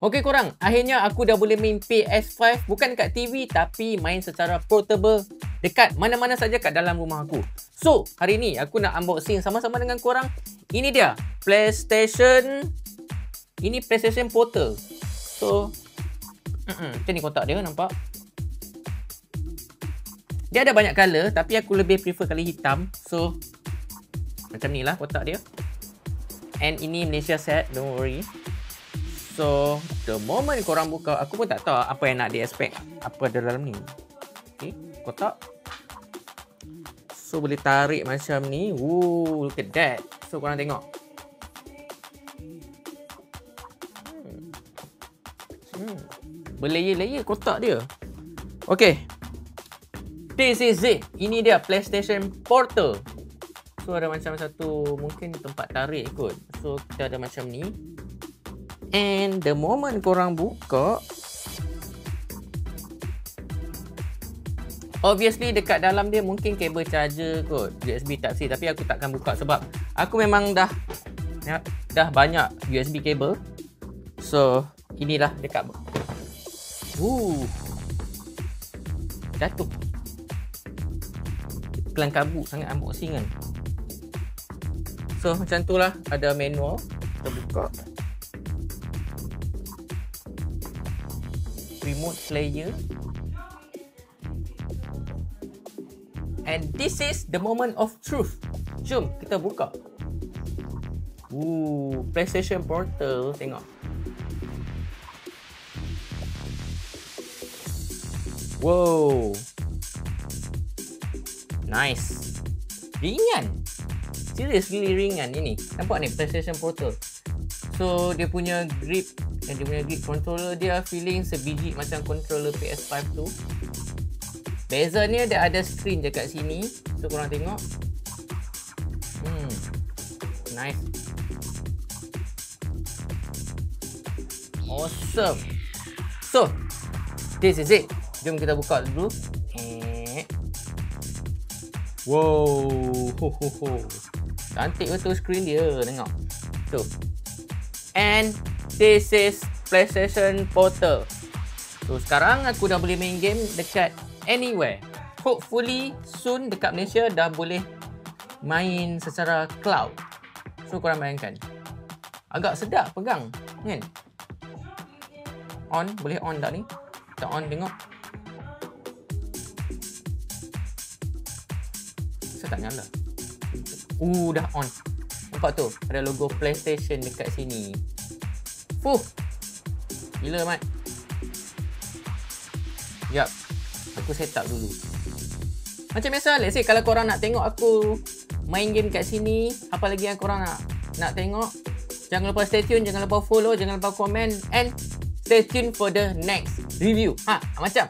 Okey korang, akhirnya aku dah boleh main PS5 bukan kat TV tapi main secara portable dekat mana-mana saja kat dalam rumah aku. So, hari ni aku nak unboxing sama-sama dengan korang. Ini dia, PlayStation. Ini PlayStation Portal. So, macam ni kotak dia nampak. Dia ada banyak color tapi aku lebih prefer color hitam. So, macam ni lah kotak dia. And ini Malaysia set, don't worry. So, the moment korang buka, aku pun tak tahu apa yang nak di-expect apa dalam ni. Okay, kotak. So, boleh tarik macam ni. Woo, look at that. So, korang tengok. Berlayer-layer kotak dia. Okay. This is it. Ini dia PlayStation Portal. So, ada macam satu, mungkin tempat tarik kot. So, kita ada macam ni. And the moment korang buka, obviously dekat dalam dia mungkin kabel charger kot, USB Type-C, tapi aku takkan buka sebab aku memang dah banyak USB kabel. So, inilah dekat. Jatuh. Kelang kabut sangat unboxing kan. So, macam tu lah, ada manual. Kita buka. Remote player. And this is the moment of truth. Jom kita buka. PlayStation Portal, tengok. Wow. Nice. Ringan. Seriously ringan ini. Nampak ni PlayStation Portal. So dia punya grip dan dia punya grip controller dia feeling sebiji macam controller PS5 tu. Bezanya dia ada screen dekat sini. So korang tengok. Nice. Awesome. So, this is it. Jom kita buka dulu. Wow. Cantik betul screen dia. Tengok. Tu. And this is PlayStation Portal. So sekarang aku dah boleh main game dekat anywhere. Hopefully soon dekat Malaysia dah boleh main secara cloud. So korang bayangkan. Agak sedap pegang kan? On, boleh on tak ni? Kita on tengok. Saya tak nyala. Dah on. Nampak tu, ada logo PlayStation dekat sini. Gila mat. Jap, aku set up dulu. Macam biasa, let's say kalau korang nak tengok aku main game kat sini, apa lagi yang korang nak tengok, jangan lupa stay tune, jangan lupa follow, jangan lupa komen, and stay tune for the next review. Macam